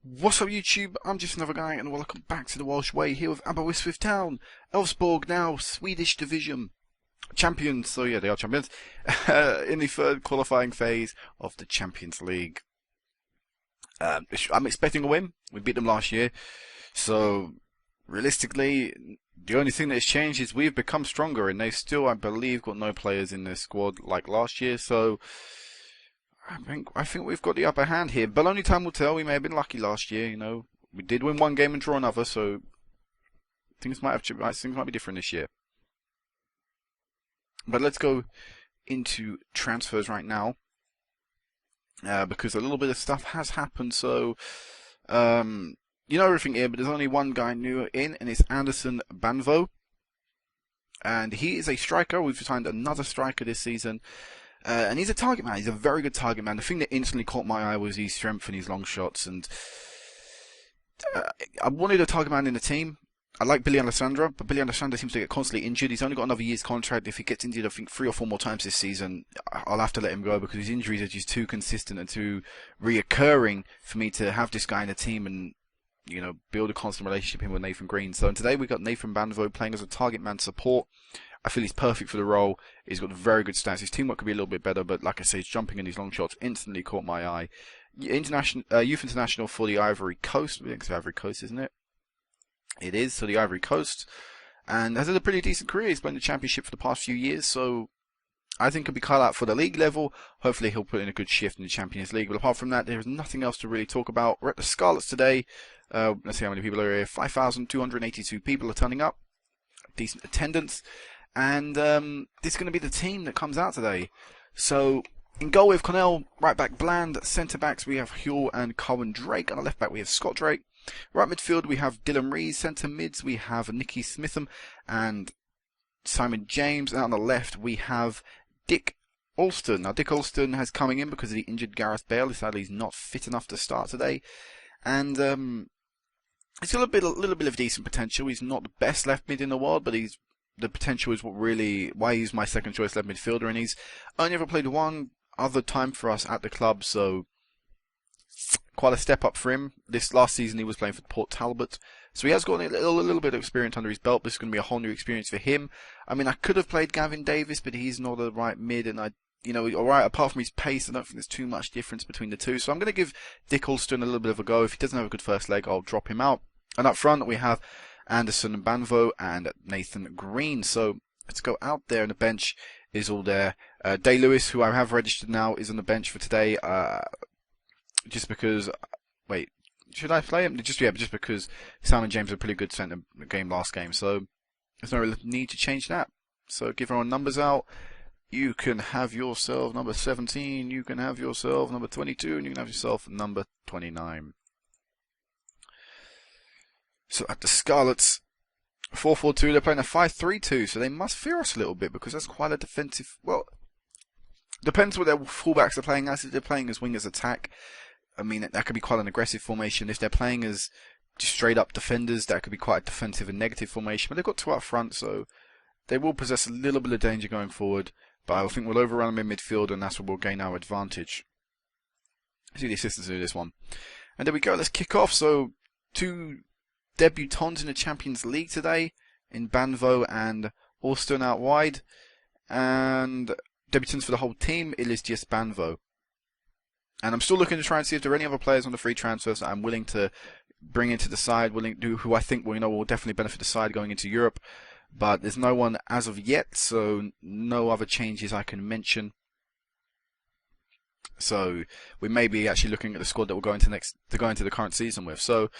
What's up YouTube? I'm just another guy and welcome back to the Welsh Way here with Aberystwyth Town. Elfsborg now Swedish division champions, so yeah they are champions, in the third qualifying phase of the Champions League. I'm expecting a win. We beat them last year, so realistically the only thing that has changed is we've become stronger and they've still, I believe, got no players in their squad like last year, so I think we've got the upper hand here, but only time will tell. We may have been lucky last year, you know. We did win one game and draw another, so things might be different this year. But let's go into transfers right now, because a little bit of stuff has happened. So you know everything here, but there's only one guy new in, and it's Anderson Banvo, and he is a striker. We've signed another striker this season. And he's a target man. He's a very good target man. The thing that instantly caught my eye was his strength and his long shots. And I wanted a target man in the team. I like Billy Alessandro, but Billy Alessandro seems to get constantly injured. He's only got another year's contract. If he gets injured, I think 3 or 4 more times this season, I'll have to let him go because his injuries are just too consistent and too reoccurring for me to have this guy in the team and, you know, build a constant relationship with him with Nathan Green. So today we got Nathan Banvo playing as a target man support. I feel he's perfect for the role. He's got very good stats. His teamwork could be a little bit better, but like I say, his jumping and his long shots instantly caught my eye. Youth International for the Ivory Coast. I think it's the Ivory Coast, isn't it? It is, so the Ivory Coast. And has had a pretty decent career. He's played in the Championship for the past few years, so I think he'll be called out for the league level. Hopefully he'll put in a good shift in the Champions League. But apart from that, there is nothing else to really talk about. We're at the Scarlets today. Let's see how many people are here. 5,282 people are turning up. Decent attendance. And this is going to be the team that comes out today. So, in goal we have Connell, right back Bland, centre backs we have Huell and Cohen Drake, on the left back we have Scott Drake. Right midfield we have Dylan Rees, centre mids we have Nicky Smitham and Simon James, and on the left we have Dick Alston. Now Dick Alston has coming in because of the injured Gareth Bale. Sadly he's not fit enough to start today. And he's got a little bit of decent potential. He's not the best left mid in the world, but the potential is what really why he's my second choice left midfielder, and he's only ever played one other time for us at the club, so quite a step up for him. This last season he was playing for Port Talbot, so he has got a little bit of experience under his belt. This is going to be a whole new experience for him. I mean, I could have played Gavin Davis, but he's not a right mid, and alright, apart from his pace, I don't think there's too much difference between the two, so I'm going to give Dick Alston a little bit of a go. If he doesn't have a good first leg, I'll drop him out. And up front we have Anderson Banvo and Nathan Green. So let's go out there, and the bench is all there. Day Lewis, who I have registered now, is on the bench for today. Just because, wait, should I play him? Just because Simon James was a pretty good centre game last game, so there's no real need to change that. So give our numbers out. You can have yourself number 17. You can have yourself number 22, and you can have yourself number 29. So at the Scarlets, 4-4-2, they're playing a 5-3-2, so they must fear us a little bit because that's quite a defensive. Well, depends what their fullbacks are playing as. If they're playing as wingers attack, I mean that could be quite an aggressive formation. If they're playing as just straight up defenders, that could be quite a defensive and negative formation. But they've got 2 up front, so they will possess a little bit of danger going forward. But I think we'll overrun them in midfield, and that's where we'll gain our advantage. Let's see the assistants do this one, and there we go. Let's kick off. So 2 debutants in the Champions League today, in Banvo and Alston out wide, and debutants for the whole team, it is just Banvo. And I'm still looking to try and see if there are any other players on the free transfers that I'm willing to bring into the side, who I think will definitely benefit the side going into Europe, but there's no one as of yet, so no other changes I can mention. So we may be actually looking at the squad that we'll go into the current season with. So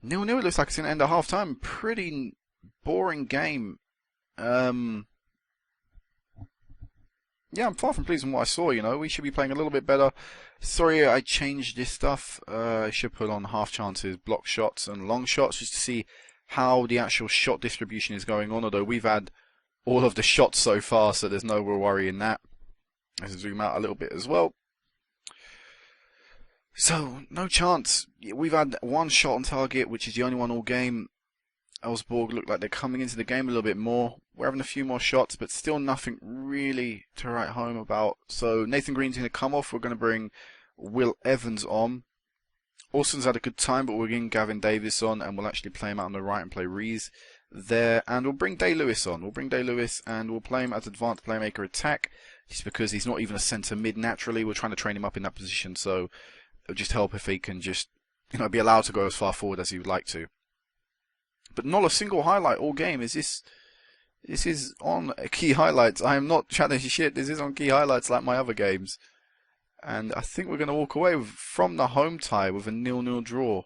0-0, it looks like it's going to end at half time. Pretty boring game. Yeah, I'm far from pleased with what I saw, you know. We should be playing a little bit better. Sorry I changed this stuff. I should put on half chances, block shots and long shots just to see how the actual shot distribution is going on, although we've had all of the shots so far, so there's no real worry in that. Let's zoom out a little bit as well. So, no chance. We've had 1 shot on target, which is the only one all game. Elfsborg look like they're coming into the game a little bit more. We're having a few more shots, but still nothing really to write home about. So Nathan Green's going to come off. We're going to bring Will Evans on. Austin's had a good time, but we'll bring Gavin Davis on, and we'll actually play him out on the right and play Rees there. And we'll bring Day Lewis on. We'll bring Day Lewis, and we'll play him as advanced playmaker attack, just because he's not even a centre mid naturally. We're trying to train him up in that position, so it'll just help if he can just, be allowed to go as far forward as he would like to. But not a single highlight all game. This is on key highlights. I am not chatting shit. This is on key highlights like my other games. And I think we're going to walk away from the home tie with a 0-0 draw.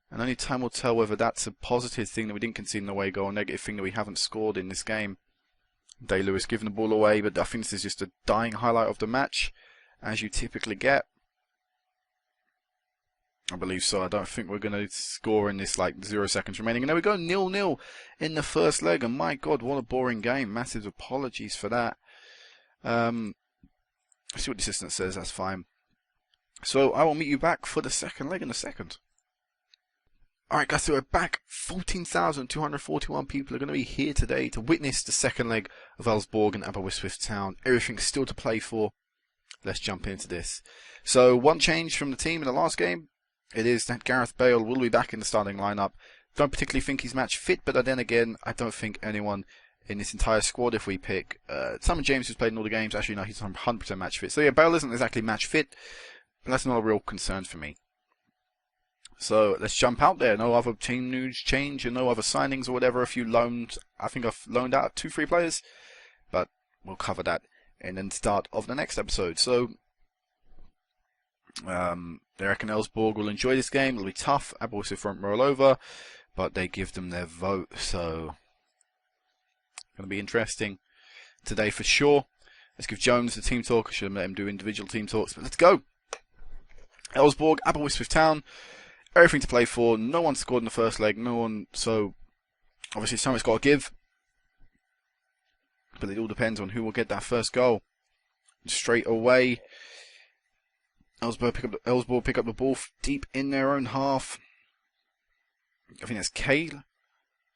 And only time will tell whether that's a positive thing that we didn't concede an away goal, or a negative thing that we haven't scored in this game. Day Lewis giving the ball away, but I think this is just a dying highlight of the match, as you typically get. I believe so. I don't think we're going to score in this 0 seconds remaining. And there we go, 0-0 in the first leg. And my God, what a boring game. Massive apologies for that. Let's see what the assistant says. That's fine. So I will meet you back for the second leg in a second. Alright guys, so we're back. 14,241 people are going to be here today to witness the second leg of Ellsborg and Aberystwyth Town. Everything's still to play for. Let's jump into this. So one change from the team in the last game. It is that Gareth Bale will be back in the starting lineup. Don't particularly think he's match fit, but then again, I don't think anyone in this entire squad, if we pick Simon James, who's played in all the games, actually no, he's 100% match fit. So yeah, Bale isn't exactly match fit, but that's not a real concern for me. So let's jump out there. No other team news change and no other signings or whatever. A few loans. I think I've loaned out 2-3 players, but we'll cover that in the start of the next episode. So they reckon Ellsborg will enjoy this game. It'll be tough. Aberystwyth won't roll over, but they give them their vote. So going to be interesting today for sure. Let's give Jones the team talk. I should have let him do individual team talks, but let's go. Ellsborg, Aberystwyth Town. Everything to play for. No one scored in the first leg. No one. So obviously something's got to give. But it all depends on who will get that first goal. Straight away, Ellsborg pick up the ball deep in their own half. I think that's Cale.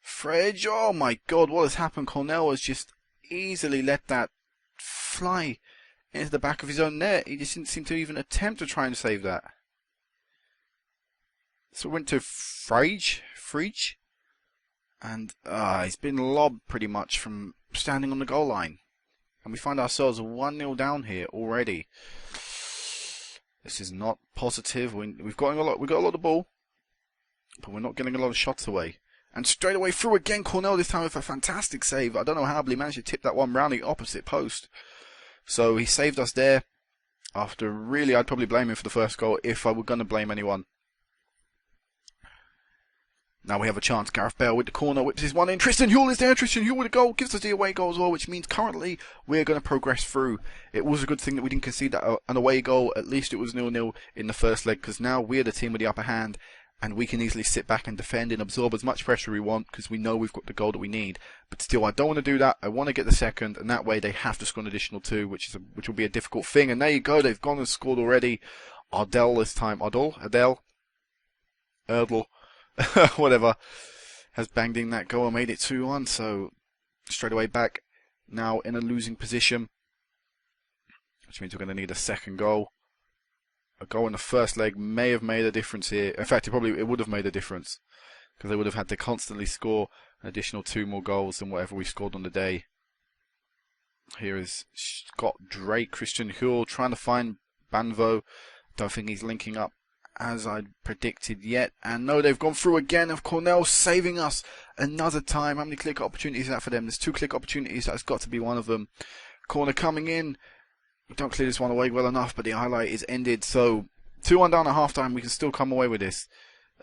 Fredge. Oh my God, what has happened? Cornell has just easily let that fly into the back of his own net. He just didn't seem to even attempt to try and save that. So we went to Frege. And he's been lobbed pretty much from standing on the goal line. And we find ourselves 1-0 down here already. This is not positive. We've got a lot of ball, but we're not getting a lot of shots away. And straight away through again, Cornell this time with a fantastic save. I don't know how, but he managed to tip that one round the opposite post. So he saved us there. After really, I'd probably blame him for the first goal if I were going to blame anyone. Now we have a chance. Gareth Bale with the corner, whips his one in. Tristan Huell is there. Tristan Huell with a goal. Gives us the away goal as well, which means currently we're going to progress through. It was a good thing that we didn't concede an away goal. At least it was 0-0 in the first leg, because now we're the team with the upper hand, and we can easily sit back and defend and absorb as much pressure we want, because we know we've got the goal that we need. But still, I don't want to do that. I want to get the second, and that way they have to score an additional 2, which will be a difficult thing. And there you go. They've gone and scored already. Ardell this time. Erdl. Whatever. Has banged in that goal and made it 2-1, so straight away back now in a losing position, which means we're going to need a second goal. A goal in the first leg may have made a difference here. In fact, it would have made a difference, because they would have had to constantly score an additional 2 more goals than whatever we scored on the day. Here is Scott Drake, Christian Huell trying to find Banvo. Don't think he's linking up as I'd predicted yet. And no, they've gone through again, of Cornell saving us another time. How many click opportunities is that for them? There's 2 click opportunities. That's got to be one of them. Corner coming in. We don't clear this one away well enough, but the highlight is ended. So 2-1 down at half time. We can still come away with this.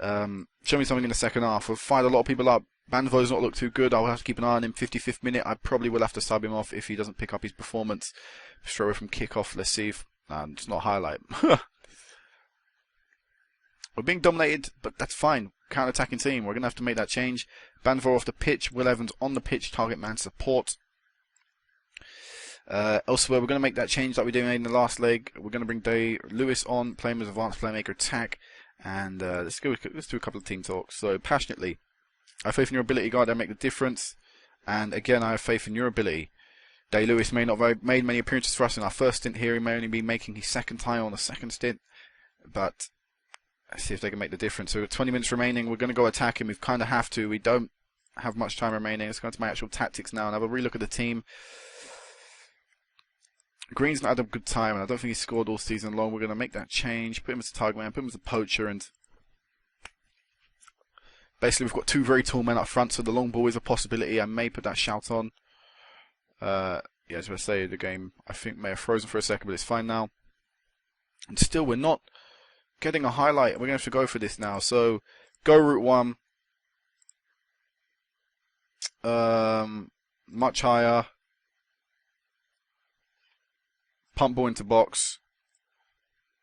Show me something in the second half. We'll fired a lot of people up. Banvo's not looked too good. I'll have to keep an eye on him. 55th minute. I probably will have to sub him off if he doesn't pick up his performance. Straight away from kickoff. Let's see if... it's not a highlight. We're being dominated, but that's fine. Counter-attacking team. We're going to have to make that change. Banvo off the pitch. Will Evans on the pitch. Target man support. Elsewhere, we're going to make that change that we did in the last leg. We're going to bring Day Lewis on, play him as advanced playmaker attack. And let's do a couple of team talks. So, passionately, I have faith in your ability, guy, to make the difference. And again, I have faith in your ability. Day Lewis may not have made many appearances for us in our first stint here. He may only be making his second time on the second stint. But Let's see if they can make the difference. So 20 minutes remaining. We're going to go attacking. We kind of have to. We don't have much time remaining. Let's go into my actual tactics now and have a relook at the team. Green's not had a good time, and I don't think he's scored all season long. We're going to make that change. Put him as a target man. Put him as a poacher, and basically we've got two very tall men up front, so the long ball is a possibility. I may put that shout on. Yeah, as I say, the game I think may have frozen for a second, but it's fine now. And still, we're not getting a highlight. We're going to have to go for this now. So, go route 1. Much higher. Pump ball into box.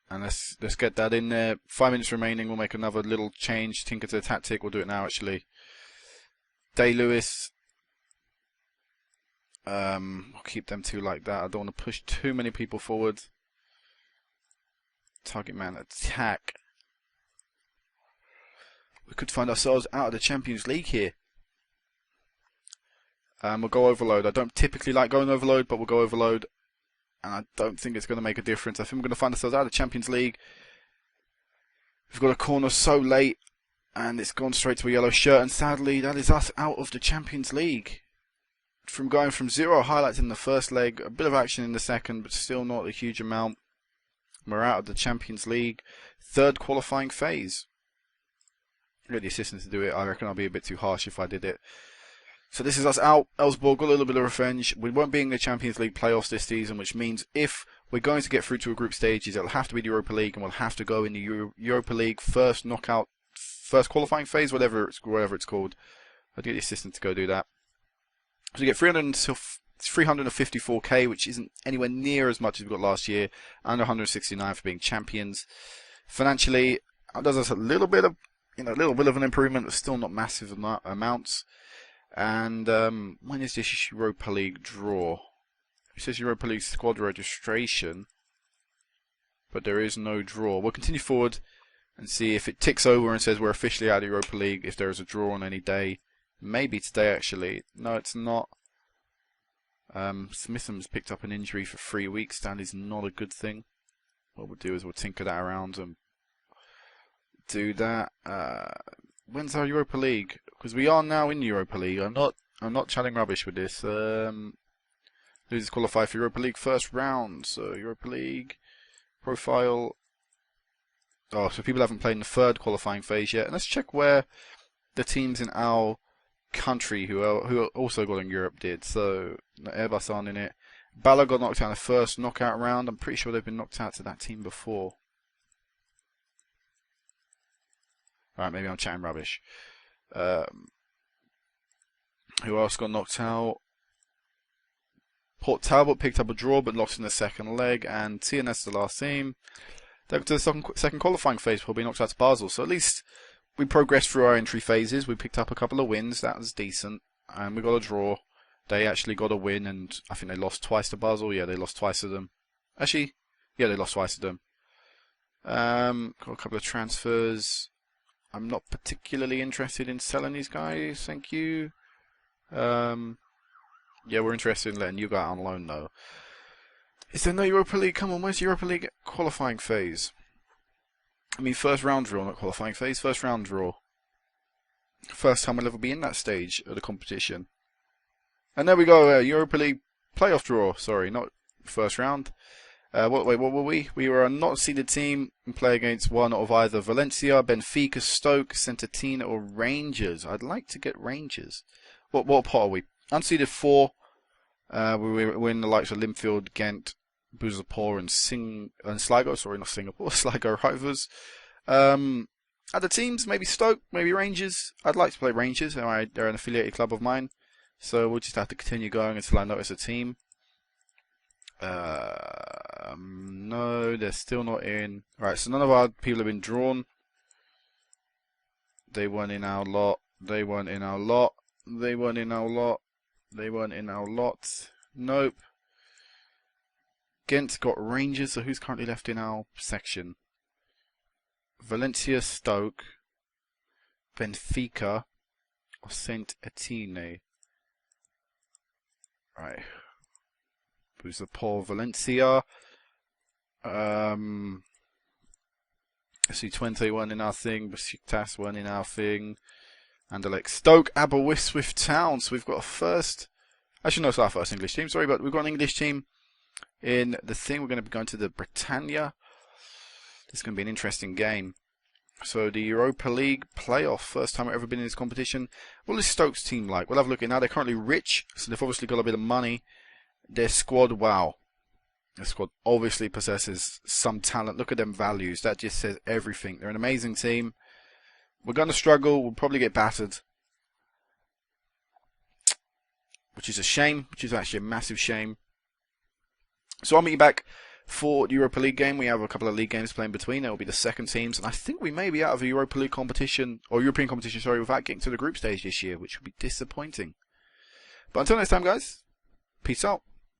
And let's get that in there. 5 minutes remaining. We'll make another little change. Tinker to the tactic. We'll do it now, actually. Day-Lewis. We'll keep them two like that. I don't want to push too many people forward. Target man attack. We could find ourselves out of the Champions League here. We'll go overload. I don't typically like going overload, but we'll go overload. And I don't think it's going to make a difference. I think we're going to find ourselves out of the Champions League. We've got a corner so late, and it's gone straight to a yellow shirt. And sadly, that is us out of the Champions League. From going from 0 highlights in the first leg, a bit of action in the second, but still not a huge amount. We're out of the Champions League. 3rd qualifying phase. Get the assistant to do it. I reckon I'll be a bit too harsh if I did it. So this is us out. Ellsborg got a little bit of revenge. We won't be in the Champions League playoffs this season, which means if we're going to get through to a group stages, it'll have to be the Europa League, and we'll have to go in the Europa League first qualifying phase, whatever it's called. I'll get the assistant to go do that. So we get 354k, which isn't anywhere near as much as we got last year, and 169 for being champions. Financially, it does us a little bit of an improvement, but still not massive amounts. And when is this Europa League draw? It says Europa League squad registration, but there is no draw. We'll continue forward and see if it ticks over and says we're officially out of Europa League. If there is a draw on any day, maybe today actually. No, it's not. Smitham's picked up an injury for 3 weeks. That is not a good thing. What we'll do is we'll tinker that around and do that. When's our Europa League? Because we are now in Europa League. I'm not chatting rubbish with this. Losers qualify for Europa League first round. So Europa League profile. Oh, so people haven't played in the 3rd qualifying phase yet. And let's check where the teams in our country who also got in Europe did. So Airbus aren't in it. Bala got knocked out in the first knockout round. I'm pretty sure they've been knocked out to that team before. Alright, maybe I'm chatting rubbish. Who else got knocked out? Port Talbot picked up a draw but lost in the second leg, and TNS the last team. They got to the second qualifying phase before being knocked out to Basel. So at least we progressed through our entry phases. We picked up a couple of wins. That was decent. And we got a draw. They actually got a win, and I think they lost twice to Basel. Yeah, they lost twice to them. Actually, yeah, they lost twice to them. Got a couple of transfers. I'm not particularly interested in selling these guys. Thank you. Yeah, we're interested in letting you go out on loan, though. Is there no Europa League? Come on, where's Europa League qualifying phase? I mean, first round draw, not qualifying phase. First round draw. First time we'll ever be in that stage of the competition. And there we go, Europa League playoff draw. Sorry, not first round. What were we? We were a not seeded team and play against one of either Valencia, Benfica, Stoke, Centetina, or Rangers. I'd like to get Rangers. What pot are we? Unseeded 4. We're in the likes of Linfield, Ghent, Buzapur, and Sligo. Sorry, not Singapore. Sligo Rovers. Other teams, maybe Stoke, maybe Rangers. I'd like to play Rangers. They're an affiliated club of mine. So we'll just have to continue going until I notice a team. No, they're still not in. Right, so none of our people have been drawn. They weren't in our lot. They weren't in our lot. They weren't in our lot. They weren't in our lot. Nope. Ghent got Rangers, so who's currently left in our section? Valencia, Stoke, Benfica, or Saint Etienne. Right. Who's the poor Valencia? I see Twente one in our thing, Besiktas one in our thing, and Anderlecht, Stoke, Aberystwyth Town. So we've got a first. Actually, no, it's our first English team. Sorry, but we've got an English team in the thing. We're going to be going to the Britannia. This is going to be an interesting game. So the Europa League playoff, first time I've ever been in this competition. What is Stoke's team like? We'll have a look at it now. They're currently rich, so they've obviously got a bit of money. Their squad, wow. Their squad obviously possesses some talent. Look at them values. That just says everything. They're an amazing team. We're going to struggle. We'll probably get battered. Which is a shame. Which is actually a massive shame. So I'll meet you back for the Europa League game. We have a couple of league games playing between. That will be the second teams. And I think we may be out of a Europa League competition, or European competition, sorry, without getting to the group stage this year, which would be disappointing. But until next time, guys, peace out.